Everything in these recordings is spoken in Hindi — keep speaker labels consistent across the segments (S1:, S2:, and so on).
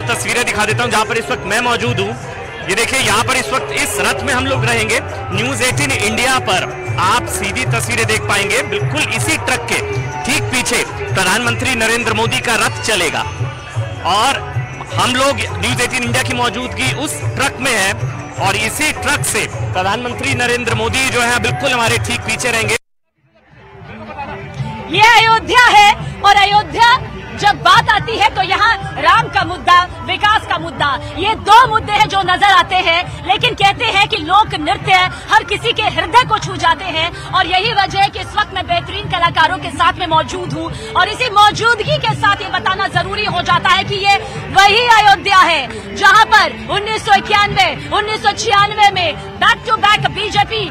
S1: तस्वीरें दिखा देता हूं जहां पर इस वक्त मैं मौजूद हूं। ये देखिए, यहाँ पर इस वक्त इस रथ में हम लोग रहेंगे। न्यूज़ 18 इंडिया पर आप सीधी तस्वीरें देख पाएंगे। बिल्कुल इसी ट्रक के ठीक पीछे प्रधानमंत्री नरेंद्र मोदी का रथ चलेगा और हम लोग न्यूज़ 18 इंडिया की मौजूदगी उस ट्रक में है और इसी ट्रक से प्रधानमंत्री नरेंद्र मोदी जो है बिल्कुल हमारे ठीक पीछे रहेंगे।
S2: ये अयोध्या है और अयोध्या जब बात आती है तो यहाँ राम का मुद्दा, विकास का मुद्दा, ये दो मुद्दे हैं जो नजर आते हैं। लेकिन कहते हैं कि लोक नृत्य हर किसी के हृदय को छू जाते हैं और यही वजह है कि इस वक्त मैं बेहतरीन कलाकारों के साथ में मौजूद हूँ और इसी मौजूदगी के साथ ये बताना जरूरी हो जाता है कि ये वही अयोध्या है जहाँ पर 1991, 1996 में बैक टू बैक बीजेपी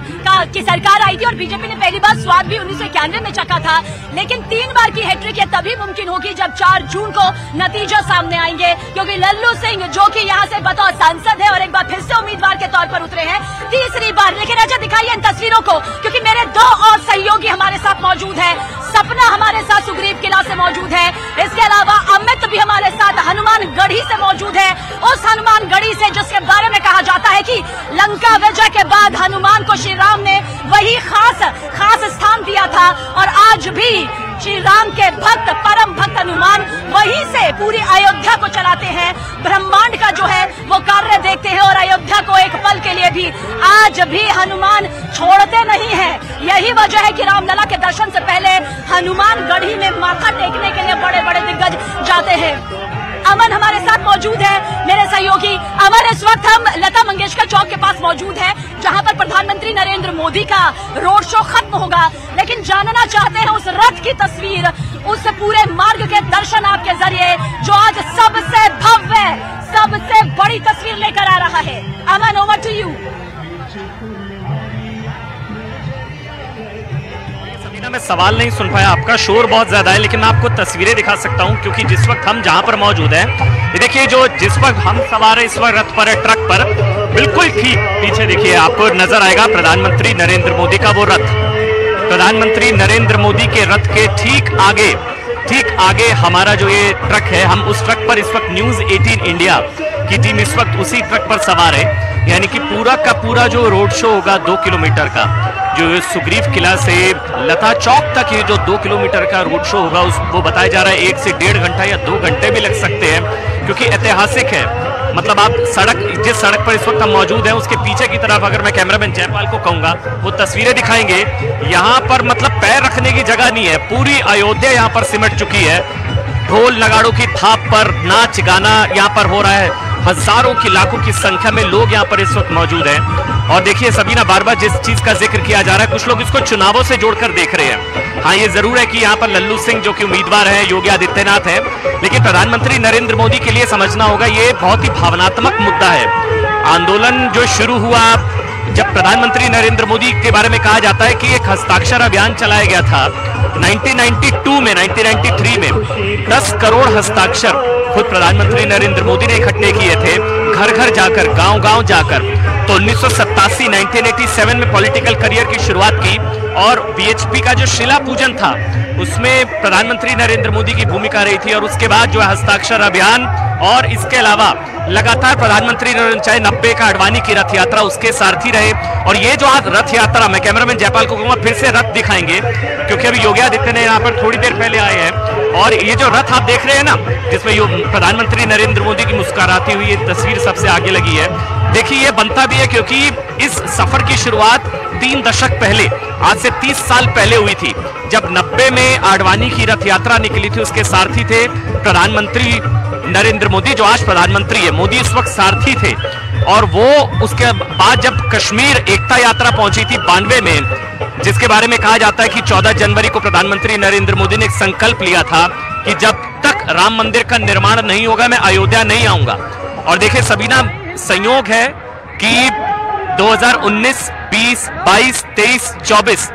S2: की सरकार आई थी और बीजेपी ने पहली बार स्वाद भी 1991 में चखा था। लेकिन 3 बार की हैट्रिक ये तभी मुमकिन होगी जब 4 जून को नतीजा सामने आएंगे, क्योंकि लल्लू सिंह जो कि यहाँ से बतौर सांसद है और एक बार फिर से उम्मीदवार के तौर पर उतरे हैं तीसरी बार। लेकिन अच्छा दिखाइए इन तस्वीरों को, क्योंकि मेरे 2 और सहयोगी हमारे साथ मौजूद है। सपना हमारे साथ सुग्रीव किला से मौजूद है, इसके अलावा अमित भी हमारे साथ हनुमानगढ़ी से मौजूद है। उस हनुमानगढ़ी से जिसके बारे में कहा जाता है कि लंका विजय के बाद हनुमान को श्री राम ने वही खास स्थान दिया था और आज भी श्री राम के भक्त, परम भक्त हनुमान वहीं से पूरी अयोध्या को चलाते हैं। ब्रह्मांड का जो है वो कार्य देखते हैं और अयोध्या को एक पल के लिए भी आज भी हनुमान छोड़ते नहीं हैं। यही वजह है कि रामलला के दर्शन से पहले हनुमानगढ़ी में माथा टेकने के लिए बड़े बड़े दिग्गज जाते हैं। अमन हमारे साथ मौजूद है, मेरे सहयोगी। अमन, इस वक्त हम लता मंगेशकर चौक के पास मौजूद है जहां पर प्रधानमंत्री नरेंद्र मोदी का रोड शो खत्म होगा, लेकिन जानना चाहते हैं उस रथ की तस्वीर, उस पूरे मार्ग के दर्शन आपके जरिए जो आज सबसे भव्य, सबसे बड़ी तस्वीर लेकर आ रहा है। अमन, ओवर टू यू।
S1: मैं सवाल नहीं सुन पाया, आपका शोर बहुत ज्यादा है, लेकिन मैं आपको तस्वीरें दिखा सकता हूं क्योंकि जिस वक्त हम जहां पर मौजूद हैं, ये देखिए जो जिस वक्त हम सवार है इस वक्त रथ पर, ट्रक पर, बिल्कुल ठीक पीछे देखिए आपको नजर आएगा प्रधानमंत्री नरेंद्र मोदी का वो रथ। प्रधानमंत्री नरेंद्र मोदी के रथ के ठीक आगे हमारा जो ये ट्रक है, हम उस ट्रक पर इस वक्त न्यूज़ 18 इंडिया की टीम इस वक्त उसी ट्रक पर सवार है। यानी कि पूरा का पूरा जो रोड शो होगा 2 किलोमीटर का, जो सुग्रीव किला से लता चौक तक ये जो 2 किलोमीटर का रोड शो होगा वो बताया जा रहा है 1 से 1.5 घंटा या 2 घंटे भी लग सकते हैं, क्योंकि ऐतिहासिक है। मतलब आप जिस सड़क पर इस वक्त हम मौजूद हैं उसके पीछे की तरफ अगर मैं कैमरामैन जयपाल को कहूंगा वो तस्वीरें दिखाएंगे, यहाँ पर मतलब पैर रखने की जगह नहीं है। पूरी अयोध्या यहाँ पर सिमट चुकी है। ढोल नगाड़ों की थाप पर नाच गाना यहाँ पर हो रहा है। हजारों की, लाखों की संख्या में लोग यहाँ पर इस वक्त मौजूद हैं। और देखिए सबीना, बार बार जिस चीज का जिक्र किया जा रहा है, कुछ लोग इसको चुनावों से जोड़कर देख रहे हैं। हाँ, ये जरूर है कि यहाँ पर लल्लू सिंह जो कि उम्मीदवार है, योगी आदित्यनाथ है, लेकिन प्रधानमंत्री नरेंद्र मोदी के लिए समझना होगा ये बहुत ही भावनात्मक मुद्दा है। आंदोलन जो शुरू हुआ जब प्रधानमंत्री नरेंद्र मोदी के बारे में कहा जाता है कि एक हस्ताक्षर अभियान चलाया गया था 1993 में 10 करोड़ हस्ताक्षर खुद प्रधानमंत्री नरेंद्र मोदी ने इकट्ठे किए थे, घर घर जाकर, गांव गांव जाकर। तो 1987 में पॉलिटिकल करियर की शुरुआत की और बीएचपी का जो शिला पूजन था उसमें प्रधानमंत्री नरेंद्र मोदी की भूमिका रही थी। और उसके बाद जो है हस्ताक्षर अभियान और इसके अलावा लगातार प्रधानमंत्री नरेंद्र, चाहे 90 का अडवाणी की रथ यात्रा, उसके सारथी रहे। और ये जो आज रथ यात्रा, मैं कैमरामैन जयपाल को कहूंगा फिर से रथ दिखाएंगे क्योंकि अभी योगी आदित्यनाथ यहाँ पर थोड़ी देर पहले आए हैं। और ये जो रथ आप देख रहे हैं ना, जिसमें प्रधानमंत्री नरेंद्र मोदी की मुस्कुराती हुई ये तस्वीर सबसे आगे लगी है। देखिए ये बनता भी है क्योंकि इस सफर की शुरुआत 3 दशक पहले, आज से 30 साल पहले हुई थी, जब 90 में आडवाणी की रथ यात्रा निकली थी। उसके सारथी थे प्रधानमंत्री नरेंद्र मोदी, जो आज प्रधानमंत्री है। मोदी इस वक्त सारथी थे। और वो उसके बाद जब कश्मीर एकता यात्रा पहुंची थी 92 में, जिसके बारे में कहा जाता है कि 14 जनवरी को प्रधानमंत्री नरेंद्र मोदी ने एक संकल्प लिया था कि जब तक राम मंदिर का निर्माण नहीं होगा मैं अयोध्या नहीं आऊंगा। और देखिए सबीना, संयोग है कि 2019, 20, 22, 23, 24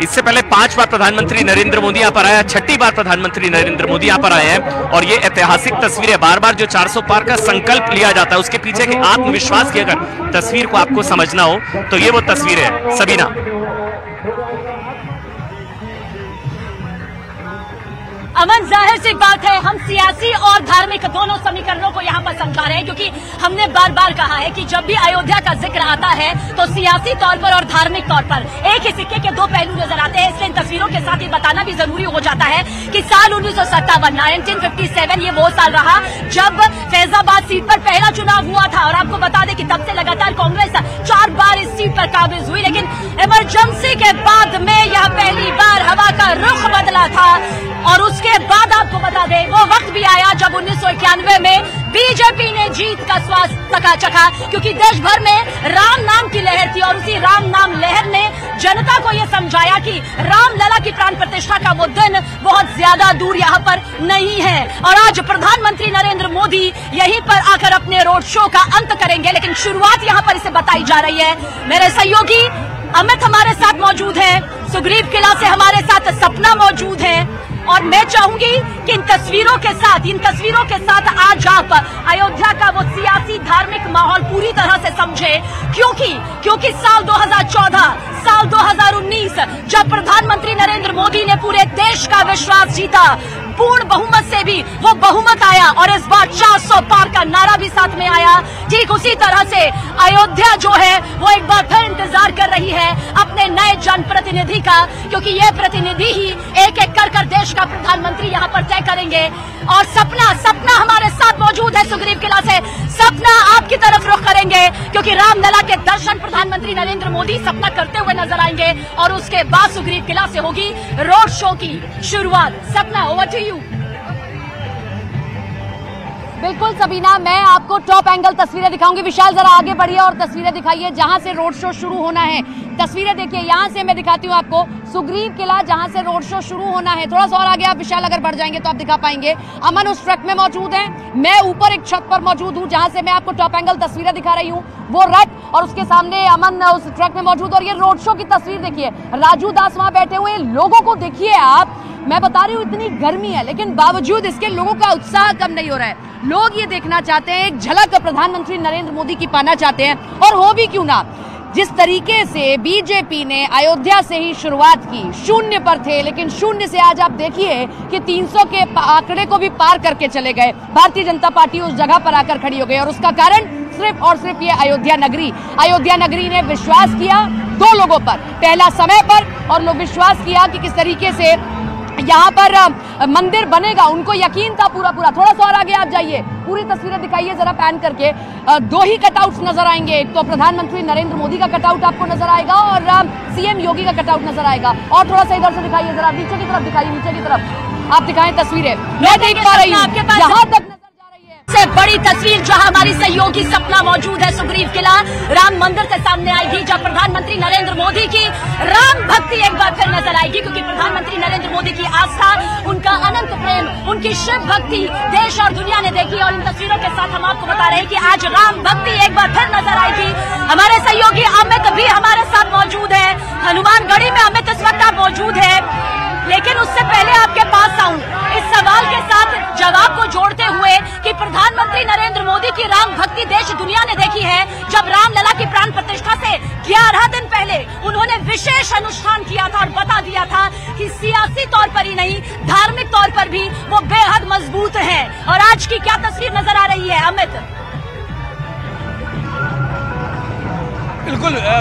S1: इससे पहले 5 बार प्रधानमंत्री नरेंद्र मोदी यहाँ पर आया, 6ठी बार प्रधानमंत्री नरेंद्र मोदी यहाँ पर आए हैं। और ये ऐतिहासिक तस्वीर है। बार बार जो 400 पार का संकल्प लिया जाता है उसके पीछे के आत्मविश्वास की अगर तस्वीर को आपको समझना हो तो ये वो तस्वीर है। सबीना,
S2: अमन, जाहिर सी बात है हम सियासी और धार्मिक दोनों समीकरणों को यहाँ पर समझा रहे हैं, क्योंकि हमने बार बार कहा है कि जब भी अयोध्या का जिक्र आता है तो सियासी तौर पर और धार्मिक तौर पर एक ही सिक्के के दो पहलू नजर आते हैं। इसलिए इन तस्वीरों के साथ ये बताना भी जरूरी हो जाता है कि साल 1957 ये वो साल रहा जब फैजाबाद सीट पर पहला चुनाव हुआ था, और आपको बता दें कि तब से लगातार कांग्रेस 4 बार इस सीट पर काबिज हुई, लेकिन इमरजेंसी के बाद में यह पहली बार हवा का रुख बदला था। और उसके बाद आपको बता दें वो वक्त भी आया जब 1991 में बीजेपी ने जीत का स्वाद चखा, क्योंकि देश भर में राम नाम की लहर थी और उसी राम नाम लहर ने जनता को यह समझाया कि राम लला की प्राण प्रतिष्ठा का वो दिन बहुत ज्यादा दूर यहाँ पर नहीं है। और आज प्रधानमंत्री नरेंद्र मोदी यहीं पर आकर अपने रोड शो का अंत करेंगे, लेकिन शुरुआत यहाँ पर इसे बताई जा रही है। मेरे सहयोगी अमित हमारे साथ मौजूद है, सुग्रीव किला से हमारे साथ सपना मौजूद है, और मैं चाहूंगी कि इन तस्वीरों के साथ आज आप अयोध्या का वो सियासी धार्मिक माहौल पूरी तरह से समझे, क्योंकि साल 2014, साल 2019 जब प्रधानमंत्री नरेंद्र मोदी ने पूरे देश का विश्वास जीता, पूर्ण बहुमत से भी वो बहुमत आया, और इस बार 400 पार का नारा भी साथ में आया। ठीक उसी तरह से अयोध्या जो है वो एक बार फिर इंतजार कर रही है अपने नए जनप्रतिनिधि का, क्योंकि ये प्रतिनिधि ही एक एक कर देश का प्रधानमंत्री यहाँ पर तय करेंगे। और सपना हमारे साथ मौजूद है सुग्रीव किला से। सपना, आपकी तरफ रुख करेंगे क्योंकि रामलला के दर्शन प्रधानमंत्री नरेंद्र मोदी सपना करते हुए नजर आएंगे, और उसके बाद सुग्रीव किला से होगी रोड शो की शुरुआत। सपना, ओवर टू यू।
S3: बिल्कुल सबीना, मैं आपको टॉप एंगल तस्वीरें दिखाऊंगी। विशाल जरा आगे बढ़िए और तस्वीरें दिखाइए जहां से रोड शो शुरू होना है। तस्वीरें देखिए, यहां से मैं दिखाती हूं आपको सुग्रीव किला जहां से रोड शो शुरू होना है। थोड़ा सा और आगे आप विशाल अगर बढ़ जाएंगे तो आप दिखा पाएंगे। अमन उस ट्रक में मौजूद है, मैं ऊपर एक छत पर मौजूद हूं जहां से मैं आपको टॉप एंगल तस्वीरें दिखा रही हूँ। वो रथ और उसके सामने अमन उस ट्रक में मौजूद। और ये रोड शो की तस्वीर देखिए, राजू दास वहां बैठे हुए, लोगों को देखिए आप। मैं बता रही हूँ इतनी गर्मी है, लेकिन बावजूद इसके लोगों का उत्साह कम नहीं हो रहा है। लोग ये देखना चाहते हैं, एक झलक प्रधानमंत्री नरेंद्र मोदी की पाना चाहते हैं। और हो भी क्यों ना, जिस तरीके से बीजेपी ने अयोध्या से ही शुरुआत की, शून्य पर थे, लेकिन शून्य से आज आप देखिए कि 300 के आंकड़े को भी पार करके चले गए। भारतीय जनता पार्टी उस जगह पर आकर खड़ी हो गई, और उसका कारण सिर्फ और सिर्फ ये अयोध्या नगरी ने विश्वास किया 2 लोगों पर। पहला समय पर, और लोग विश्वास किया कि किस तरीके से यहाँ पर मंदिर बनेगा, उनको यकीन था पूरा। थोड़ा सा और आगे आप जाइए, पूरी तस्वीरें दिखाइए जरा पैन करके। 2 ही कटआउट्स नजर आएंगे, एक तो प्रधानमंत्री नरेंद्र मोदी का कटआउट आपको नजर आएगा और सीएम योगी का कटआउट नजर आएगा। और थोड़ा सा इधर से दिखाइए, जरा नीचे की तरफ दिखाइए, नीचे की तरफ आप दिखाएं तस्वीरें। मैं देख पा रही हूँ यहाँ तक
S2: से बड़ी तस्वीर जहां हमारी सहयोगी सपना मौजूद है। सुग्रीव किला राम मंदिर के सामने आएगी, जब प्रधानमंत्री नरेंद्र मोदी की राम भक्ति एक बार फिर नजर आएगी, क्योंकि प्रधानमंत्री नरेंद्र मोदी की आस्था, उनका अनंत प्रेम, उनकी शिव भक्ति देश और दुनिया ने देखी। और इन तस्वीरों के साथ हम आपको बता रहे हैं कि आज राम भक्ति एक बार फिर नजर आएगी। हमारे सहयोगी अमित भी हमारे साथ मौजूद है, हनुमानगढ़ी में अमित इस वक्त मौजूद है। लेकिन उससे पहले आपके पास आऊं इस सवाल के साथ जवाब को जोड़ते हुए कि प्रधानमंत्री नरेंद्र मोदी की राम भक्ति देश दुनिया ने देखी है, जब रामलला की प्राण प्रतिष्ठा से 11 दिन पहले उन्होंने विशेष अनुष्ठान किया था और बता दिया था कि सियासी तौर पर ही नहीं, धार्मिक तौर पर भी वो बेहद मजबूत है। और आज की क्या तस्वीर नजर आ रही है अमित?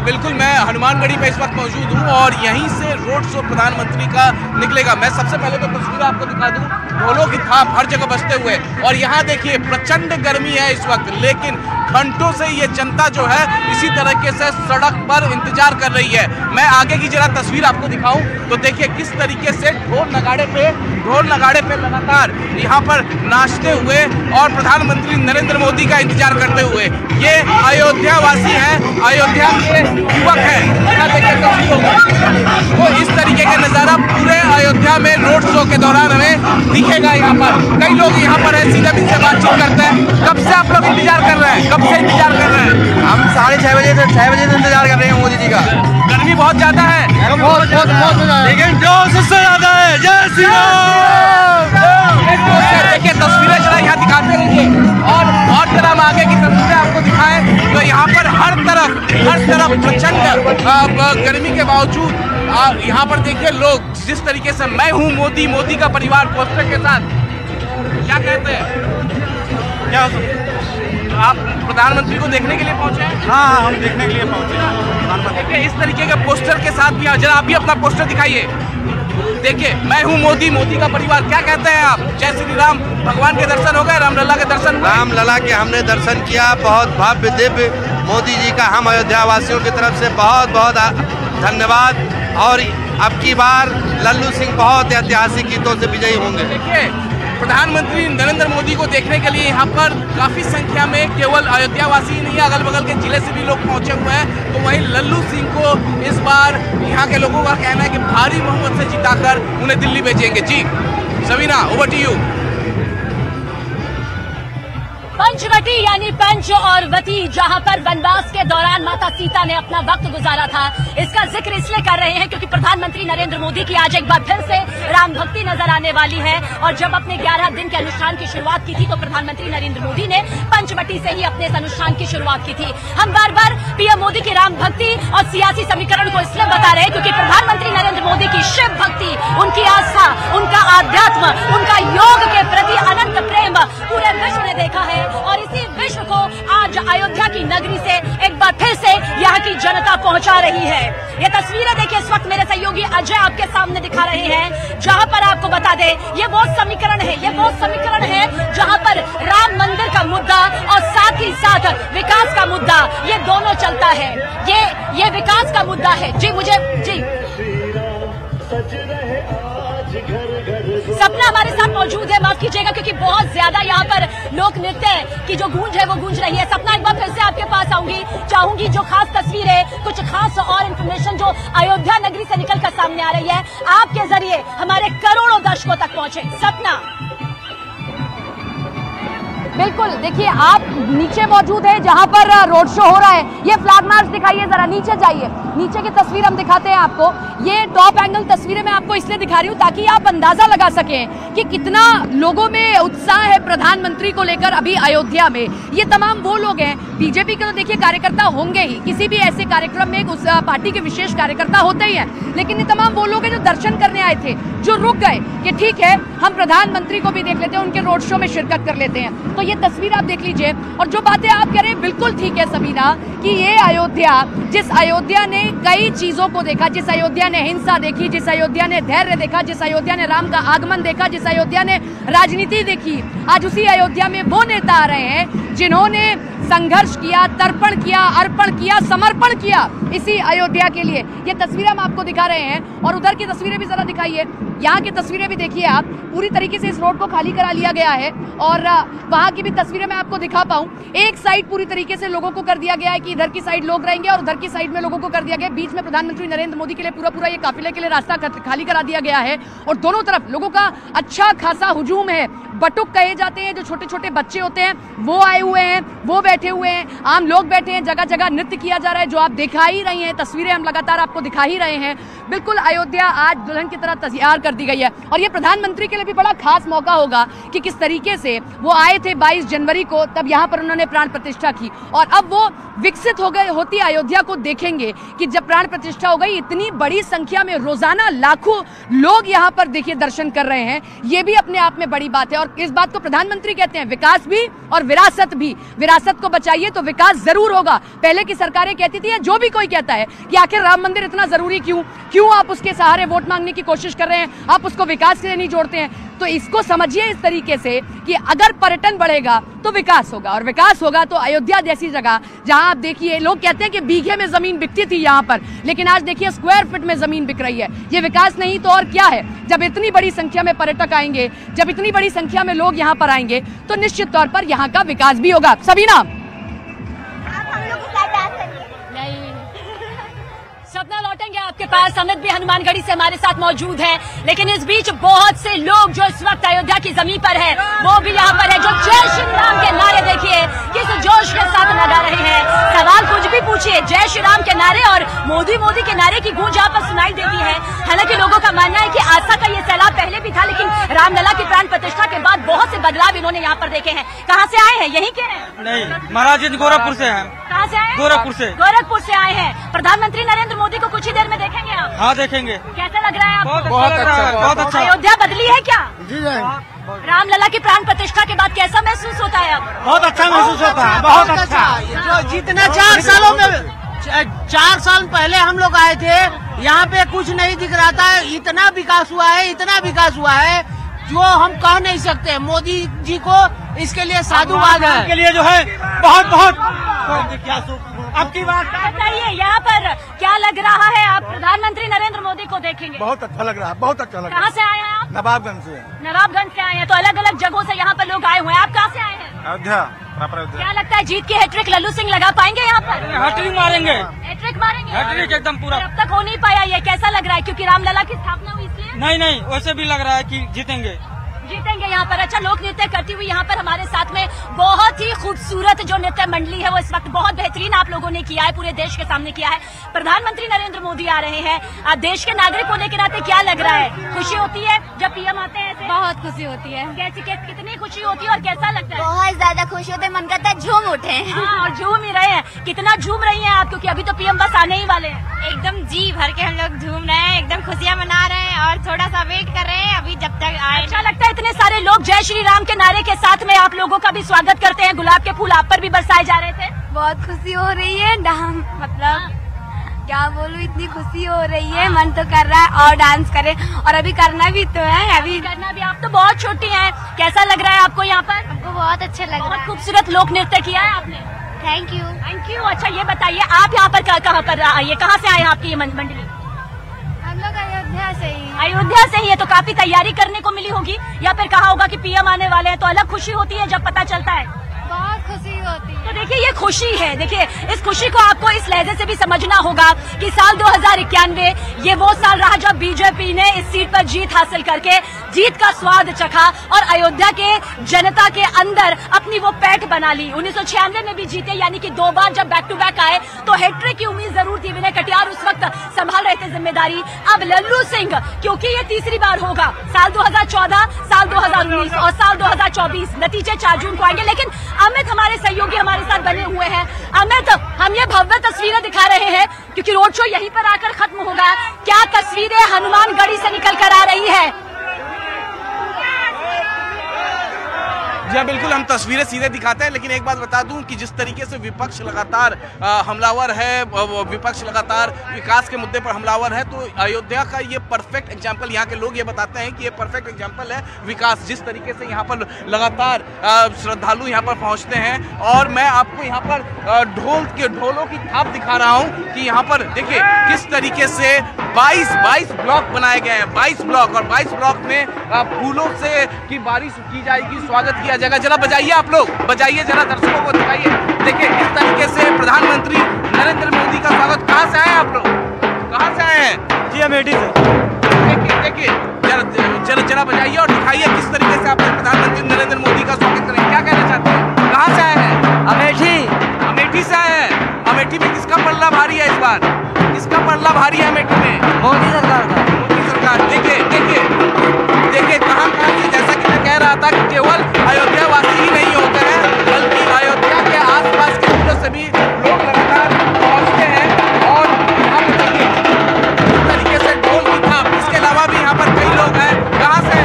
S4: बिल्कुल मैं हनुमानगढ़ी पे इस वक्त मौजूद हूँ और यहीं से रोड शो प्रधानमंत्री का निकलेगा। मैं सबसे पहले तो तस्वीर आपको दिखा दूँ, ढोलों की थाप हर जगह बजते हुए, और यहाँ देखिए प्रचंड गर्मी है इस वक्त, लेकिन घंटों से ये जनता जो है इसी तरीके से सड़क पर इंतजार कर रही है। मैं आगे की जरा तस्वीर आपको दिखाऊं तो देखिए किस तरीके से ढोल नगाड़े पे लगातार यहाँ पर नाचते हुए और प्रधानमंत्री नरेंद्र मोदी का इंतजार करते हुए ये अयोध्या वासी हैं, अयोध्या के युवक हैं। देखिए तो इस तरीके का नजारा पूरे अयोध्या में रोड शो के दौरान हमें दिखेगा। यहाँ पर कई लोग यहाँ पर है, सीधे से बातचीत करते हैं। कब से आप लोग इंतजार कर रहे हैं? कब से इंतजार कर रहे हैं?
S5: हम 6:30 बजे से 6 बजे से इंतजार कर रहे हैं मोदी जी का।
S4: गर्मी बहुत ज्यादा है,
S5: बहुत लेकिन जो सबसे ज्यादा है जय श्री राम।
S4: देखिए तस्वीरें जरा यहाँ दिखाते रहिए और जरा हम आगे की तस्वीरें आपको दिखाएं तो यहाँ पर हर तरफ हर तरफ प्रचंड गर्मी के बावजूद यहाँ पर देखिए लोग जिस तरीके से मैं हूँ मोदी, मोदी का परिवार पोस्टर के साथ, क्या कहते हैं, क्या आप प्रधानमंत्री को देखने के लिए पहुंचे हैं?
S5: हाँ, हम देखने के लिए पहुंचे हैं।
S4: देखिए इस तरीके के पोस्टर के साथ भी जरा आप भी अपना पोस्टर दिखाइए। देखिए मैं हूँ मोदी, मोदी का परिवार, क्या कहते हैं आप? जय श्री राम, भगवान के दर्शन हो गए, रामलला के दर्शन?
S5: रामलला के हमने दर्शन किया, बहुत भव्य दिव्य। मोदी जी का हम अयोध्या वासियों की तरफ से बहुत बहुत धन्यवाद। और अब की बार लल्लू सिंह बहुत ऐतिहासिक गीतों से विजयी होंगे।
S4: देखिए प्रधानमंत्री नरेंद्र मोदी को देखने के लिए यहाँ पर काफी संख्या में केवल अयोध्या वासी नहीं, अगल बगल के जिले से भी लोग पहुंचे हुए हैं। तो वहीं लल्लू सिंह को इस बार यहाँ के लोगों का कहना है कि भारी बहुमत से जिताकर उन्हें दिल्ली भेजेंगे। जी Sabina, over to you.
S2: Panchavati यानी पंच और वती, जहां पर वनवास के दौरान माता सीता ने अपना वक्त गुजारा था, इसका जिक्र इसलिए कर रहे हैं क्योंकि प्रधानमंत्री नरेंद्र मोदी की आज एक बार फिर से राम भक्ति नजर आने वाली है। और जब अपने 11 दिन के अनुष्ठान की शुरुआत की थी तो प्रधानमंत्री नरेंद्र मोदी ने पंचवटी से ही अपने इस अनुष्ठान की शुरुआत की थी। हम बार बार पीएम मोदी की राम भक्ति और सियासी समीकरण को इसलिए बता रहे हैं क्योंकि प्रधानमंत्री नरेंद्र मोदी की शिव भक्ति, उनकी आस्था, उनका आध्यात्म, उनका योग के प्रति अनंत प्रेम पूरे विश्व ने देखा है। और इसी विश्व को आज अयोध्या की नगरी से एक बार फिर से यहाँ की जनता पहुँचा रही है। ये तस्वीरें देखिए इस वक्त मेरे सहयोगी अजय आपके सामने दिखा रहे हैं, जहाँ पर आपको बता दें ये वो समीकरण है, ये वो समीकरण है जहाँ पर राम मंदिर का मुद्दा और साथ ही साथ विकास का मुद्दा, ये दोनों चलता है। ये विकास का मुद्दा है। जी मुझे जी सपना हमारे साथ मौजूद है, माफ कीजिएगा क्योंकि बहुत ज्यादा यहाँ पर लोक नृत्य की जो गूंज है वो गूंज रही है। सपना एक बार फिर से आपके पास आऊंगी, चाहूंगी जो खास तस्वीर है, कुछ खास और इन्फॉर्मेशन जो अयोध्या नगरी से निकलकर सामने आ रही है, आपके जरिए हमारे करोड़ों दर्शकों तक पहुंचे। सपना
S3: बिल्कुल, देखिए आप नीचे मौजूद है जहां पर रोड शो हो रहा है। ये फ्लैग मार्च दिखाइए, जरा नीचे जाइए, नीचे की तस्वीर हम दिखाते हैं आपको। ये टॉप एंगल तस्वीरें मैं आपको इसलिए दिखा रही हूँ ताकि आप अंदाजा लगा सकें कि कितना लोगों में उत्साह है प्रधानमंत्री को लेकर अभी अयोध्या में। ये तमाम वो लोग हैं, बीजेपी के तो देखिए कार्यकर्ता होंगे ही, किसी भी ऐसे कार्यक्रम में उस पार्टी के विशेष कार्यकर्ता होते ही हैं, लेकिन ये तमाम वो लोग हैं जो दर्शन करने आए थे, जो रुक गए कि ठीक है हम प्रधानमंत्री को भी देख लेते हैं, उनके रोड शो में शिरकत कर लेते हैं। तो ये तस्वीर आप देख लीजिए। और जो बातें आप कह रहे हैं बिल्कुल ठीक है सबीना, कि ये अयोध्या, जिस अयोध्या ने कई चीजों को देखा, जिस अयोध्या ने हिंसा देखी, जिस अयोध्या ने धैर्य देखा, जिस अयोध्या ने राम का आगमन देखा, जिस अयोध्या ने राजनीति देखी, आज उसी अयोध्या में वो नेता आ रहे हैं जिन्होंने संघर्ष किया, तर्पण किया, अर्पण किया, समर्पण किया इसी अयोध्या के लिए। ये तस्वीरें हम आपको दिखा रहे हैं और उधर की तस्वीरें भी जरा दिखाइए, यहाँ की तस्वीरें भी देखिए आप। पूरी तरीके से इस रोड को खाली करा लिया गया है और वहाँ की भी तस्वीरें मैं आपको दिखा पाऊँ। एक साइड पूरी तरीके से लोगों को कर दिया गया है कि इधर की साइड लोग रहेंगे और उधर की साइड में लोगों को कर दिया गया। बीच में प्रधानमंत्री नरेंद्र मोदी के लिए पूरा ये काफिले के लिए रास्ता खाली करा दिया गया है और दोनों तरफ लोगों का अच्छा खासा हुजूम है। बटुक कहे जाते हैं, जो छोटे छोटे बच्चे होते हैं वो आए हुए हैं, वो बैठे हुए हैं, आम लोग बैठे हैं, जगह जगह नृत्य किया जा रहा है, जो आप दिखा ही रही हैं, तस्वीरें हम लगातार आपको दिखा ही रहे हैं। बिल्कुल अयोध्या आज दुल्हन की तरह तैयार कर दी गई है और ये प्रधानमंत्री के लिए भी बड़ा खास मौका होगा कि किस तरीके से वो आए थे 22 जनवरी को, तब यहाँ पर उन्होंने प्राण प्रतिष्ठा की और अब वो विकसित हो गए होती अयोध्या को देखेंगे कि जब प्राण प्रतिष्ठा हो गई, इतनी बड़ी संख्या में रोजाना लाखों लोग यहाँ पर देखिए दर्शन कर रहे हैं, ये भी अपने आप में बड़ी बात है। और इस बात को प्रधानमंत्री कहते हैं, विकास भी और विरासत भी। विरासत को बचाइए तो विकास जरूर होगा। पहले की सरकारें कहती थी, जो भी कोई कहता है कि आखिर राम मंदिर इतना जरूरी क्यों आप उसके सहारे वोट मांगने की कोशिश कर रहे हैं, आप उसको विकास से नहीं जोड़ते हैं। तो इसको समझिए इस तरीके से कि अगर पर्यटन बढ़ेगा तो विकास होगा और विकास होगा तो अयोध्या जैसी जगह, जहां आप देखिए लोग कहते हैं कि बीघे में जमीन बिकती थी यहाँ पर, लेकिन आज देखिए स्क्वायर फीट में जमीन बिक रही है। ये विकास नहीं तो और क्या है। जब इतनी बड़ी संख्या में पर्यटक आएंगे, जब इतनी बड़ी संख्या में लोग यहाँ पर आएंगे तो निश्चित तौर पर यहाँ का विकास भी होगा। सबीना
S2: सपना लौटेंगे आपके पास, अमित भी हनुमानगढ़ी से हमारे साथ मौजूद है, लेकिन इस बीच बहुत से लोग जो इस वक्त अयोध्या की जमीन पर है वो भी यहाँ पर है, जो जय श्री राम के नारे देखिए किस जोश के साथ लगा रहे हैं। सवाल कुछ भी पूछिए, जय श्री राम के नारे और मोदी मोदी के नारे की गूंज यहाँ पर सुनाई देती है। हालांकि लोगों का मानना है कि आस्था का ये सैलाब पहले भी था, लेकिन रामलला की प्राण प्रतिष्ठा के बाद बहुत से बदलाव इन्होंने यहाँ पर देखे हैं। कहाँ से आए हैं? यहीं के हैं?
S6: नहीं, महाराज गोरखपुर से हैं।
S2: कहाँ से आए?
S6: गोरखपुर से।
S2: गोरखपुर से आए हैं। प्रधानमंत्री नरेंद्र मोदी को कुछ ही देर में देखेंगे आप?
S6: हाँ, देखेंगे।
S2: कैसा लग रहा है आपको?
S6: बहुत अच्छा, बहुत अच्छा।
S2: अयोध्या बदली है क्या?
S6: जी
S2: रामलला की प्राण प्रतिष्ठा के बाद कैसा महसूस होता है अब?
S6: बहुत अच्छा महसूस होता है, बहुत अच्छा।
S7: जो जितना 4 सालों में 4 साल पहले हम लोग आए थे, यहाँ पे कुछ नहीं दिख रहा था। इतना विकास हुआ है, इतना विकास हुआ है जो हम कह नहीं सकते। मोदी जी को इसके लिए साधुवाद है।
S6: के लिए जो है बहुत अब की बात
S2: बताइए, यहाँ पर क्या लग रहा है? आप प्रधानमंत्री नरेंद्र मोदी को देखेंगे?
S6: बहुत अच्छा लग रहा है, बहुत अच्छा लग रहा है।
S2: कहाँ से आए हैं आप?
S6: नवाबगंज से।
S2: नवाबगंज से आए हैं, तो अलग अलग जगहों से यहाँ पर लोग आए हुए हैं। आप कहाँ से आए हैं?
S6: अयोध्या।
S2: क्या लगता है, जीत की हैट्रिक लल्लू सिंह लगा पाएंगे यहाँ पर?
S6: हैट्रिक मारेंगे,
S2: हैट्रिक मारेंगे,
S6: हैट्रिक एकदम पूरा।
S2: अब तक हो नहीं पाया ये, कैसा लग रहा है? क्योंकि रामलला की स्थापना हुई इसलिए?
S6: नहीं, वैसे भी लग रहा है कि जीतेंगे
S2: यहाँ पर। अच्छा, लोक नृत्य करती हुई यहाँ पर हमारे साथ में बहुत ही खूबसूरत जो नृत्य मंडली है वो इस वक्त बहुत बेहतरीन आप लोगों ने किया है, पूरे देश के सामने किया है। प्रधानमंत्री नरेंद्र मोदी आ रहे हैं। देश के नागरिक होने के नाते क्या लग रहा है? खुशी होती है जब पीएम आते हैं?
S3: बहुत खुशी होती है।
S2: कितनी खुशी होती है और कैसा लगता है?
S3: बहुत ज्यादा खुशी होती है, मन करता है झूम उठे।
S2: हाँ, और झूम ही रहे हैं। कितना झूम रही हैं आप? क्योंकि अभी तो पीएम बस आने ही वाले हैं।
S3: एकदम जी भर के हम लोग झूम रहे हैं, एकदम खुशियाँ मना रहे हैं और थोड़ा सा वेट कर रहे हैं अभी जब तक आए।
S2: अच्छा लगता है, इतने सारे लोग जय श्री राम के नारे के साथ में आप लोगों का भी स्वागत करते हैं। गुलाब के फूल आप पर भी बरसाए जा रहे थे।
S3: बहुत खुशी हो रही है, मतलब क्या बोलूं, इतनी खुशी हो रही है, मन तो कर रहा है और डांस करें, और अभी करना भी तो है। अभी
S2: करना भी। आप तो बहुत छोटी हैं, कैसा लग रहा है आपको यहाँ पर?
S3: हमको बहुत अच्छा लग रहा है।
S2: बहुत खूबसूरत लोक नृत्य किया है आपने।
S3: Thank you.
S2: Thank you. अच्छा ये बताइए, आप यहाँ पर कहाँ पर आइए, कहाँ से आए हैं? आपकी ये मंडली?
S3: हम लोग अयोध्या से ही।
S2: अयोध्या से ही है, तो काफी तैयारी करने को मिली होगी, या फिर कहा होगा कि पीएम आने वाले हैं तो अलग खुशी होती है जब पता चलता है?
S3: बहुत खुशी होती है।
S2: तो देखिए, ये खुशी है। देखिए, इस खुशी को आपको इस लहजे से भी समझना होगा कि साल 2091 ये वो साल रहा जब बीजेपी ने इस सीट पर जीत हासिल करके जीत का स्वाद चखा और अयोध्या के जनता के अंदर अपनी वो पैठ बना ली। 1996 में भी जीते, यानी कि 2 बार जब बैक टू बैक आए तो हैट्रिक की उम्मीद जरूर थी। विनय कटियार उस वक्त संभाल रहे थे जिम्मेदारी। अब लल्लू सिंह, क्योंकि ये तीसरी बार होगा, साल 2014, साल 2019 और साल 2024, नतीजे 4 जून को आएंगे। लेकिन अमित हमारे सहयोगी हमारे साथ बने हुए हैं। अमित, हम ये भव्य तस्वीरें दिखा रहे हैं क्योंकि रोड शो यहीं पर आकर खत्म होगा। क्या तस्वीरें हनुमानगढ़ी से निकल कर आ रही है?
S4: जी हाँ, बिल्कुल हम तस्वीरें सीधे दिखाते हैं, लेकिन एक बात बता दूं कि जिस तरीके से विपक्ष लगातार हमलावर है, विपक्ष लगातार विकास के मुद्दे पर हमलावर है, तो अयोध्या का ये परफेक्ट एग्जाम्पल, यहाँ के लोग ये बताते हैं कि ये परफेक्ट एग्जाम्पल है विकास। जिस तरीके से यहाँ पर लगातार श्रद्धालु यहाँ पर पहुँचते हैं, और मैं आपको यहाँ पर ढोलों की थाप दिखा रहा हूँ कि यहाँ पर देखिए किस तरीके से 22 ब्लॉक बनाए गए हैं, 22 ब्लॉक, और 22 ब्लॉक में फूलों से की बारिश की जाएगी, स्वागत किया जाएगा। जरा बजाइए, आप लोग बजाइए, जरा दर्शकों को दिखाइए। देखिए किस तरीके से प्रधानमंत्री नरेंद्र मोदी का स्वागत। कहाँ से आए आप लोग? कहाँ से आए हैं?
S6: जी, अमेठी से।
S4: देखिए जरा बजाइए और दिखाइए किस तरीके से आप प्रधानमंत्री नरेंद्र मोदी का स्वागत करेंगे। क्या कहना चाहते हैं? कहाँ से आए हैं? अमेठी से आए हैं। अमेठी में किसका पल्ला भारी है इस बार? किसका पल्ला भारी है अमेठी में?
S6: मोदी सरकार का।
S4: मोदी सरकार। देखिए कहाँ से, जैसा कि मैं कह रहा था कि केवल अयोध्या वासी ही नहीं होते हैं, बल्कि अयोध्या के आसपास के जिलों से भी लोग लगातार पहुँचते हैं। और यहाँ पर देखिए इस तरीके से ढोल की थाप, इसके अलावा भी यहाँ पर कई लोग हैं। कहाँ से?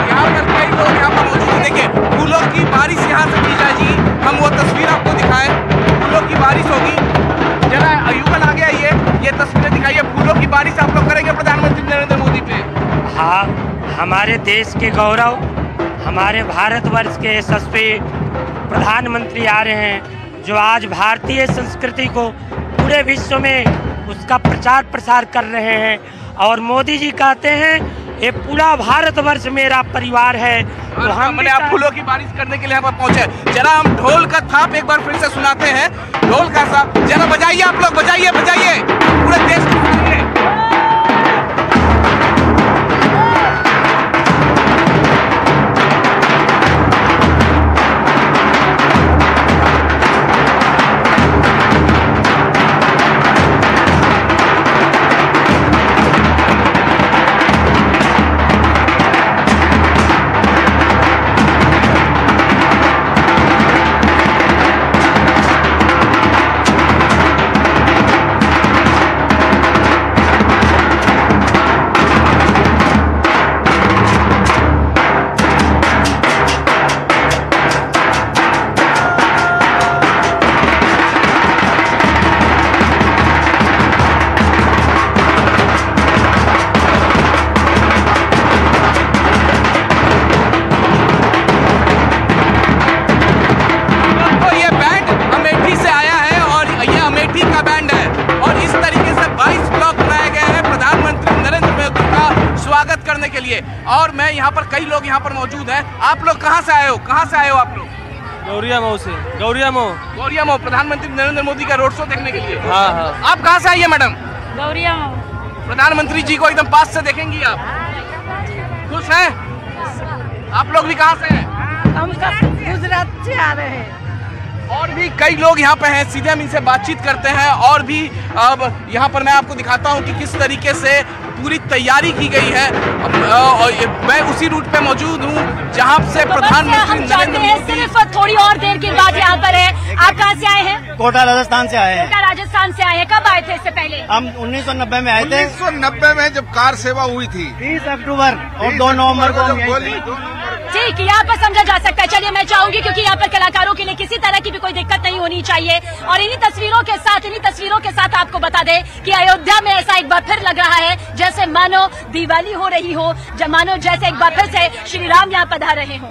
S4: यहाँ पर कई लोग यहाँ पर मौजूद हैं। देखिए फूलों की बारिश यहाँ से की जाएगी। हम वो तस्वीर आपको दिखाएं, फूलों की बारिश होगी। जरा युगल आगे आइए, ये तस्वीरें दिखाइए। फूलों की बारिश आप लोग करेंगे प्रधानमंत्री नरेंद्र मोदी पे।
S8: हाँ, हमारे देश के गौरव, हमारे भारतवर्ष के यशस्वी प्रधानमंत्री आ रहे हैं, जो आज भारतीय संस्कृति को पूरे विश्व में उसका प्रचार प्रसार कर रहे हैं। और मोदी जी कहते हैं ये पूरा भारतवर्ष मेरा परिवार है। तो
S4: हमने आप फूलों की बारिश करने के लिए यहाँ पर पहुंचे। जरा हम ढोल का थाप एक बार फिर से सुनाते हैं। ढोल का थाप जरा बजाइए, आप लोग बजाइए पूरे देश में। देखिए। और मैं यहाँ पर कई लोग यहाँ पर मौजूद हैं। आप लोग कहाँ से आए हो? कहाँ से आए हो आप लोग?
S6: गौरिया मऊ से। गौरिया मऊ।
S4: गौरिया मऊ। प्रधानमंत्री नरेंद्र मोदी का रोड शो देखने के लिए।
S6: हाँ हाँ।
S4: आप कहाँ से आई है मैडम?
S2: गौरिया मऊ।
S4: प्रधानमंत्री जी को एकदम पास से देखेंगी आप? खुश हैं? आप लोग भी कहाँ से हैं?
S2: हम गुजरात से आ रहे हैं।
S4: और भी कई लोग यहाँ पे हैं, सीधे हम इनसे बातचीत करते हैं। और भी अब यहाँ पर मैं आपको दिखाता हूँ कि किस तरीके से पूरी तैयारी की गई है। मैं उसी रूट पे मौजूद हूँ जहाँ से प्रधानमंत्री नरेंद्र मोदी
S2: सिर्फ थोड़ी और देर के बाद यहाँ पर है। आप कहाँ से आए हैं?
S9: कोटा राजस्थान से आए हैं।
S2: कोटा राजस्थान से आए हैं। कब आए थे इससे पहले?
S9: हम 1990 में आए थे।
S10: 1990 में जब कार सेवा हुई थी
S9: 30 अक्टूबर और 2 नवंबर को हम यहीं थे।
S2: ठीक, यहाँ पर समझा जा सकता है। चलिए मैं चाहूंगी क्योंकि यहाँ पर कलाकारों के लिए किसी तरह की भी कोई दिक्कत नहीं होनी चाहिए। और इन्हीं तस्वीरों के साथ आपको बता दें कि अयोध्या में ऐसा एक बार फिर लग रहा है जैसे मानो दिवाली हो रही हो, मानो जैसे एक बार फिर से श्री राम यहाँ पधार रहे हो।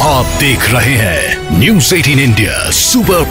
S11: आप देख रहे हैं न्यूज़ 18 इंडिया सुपर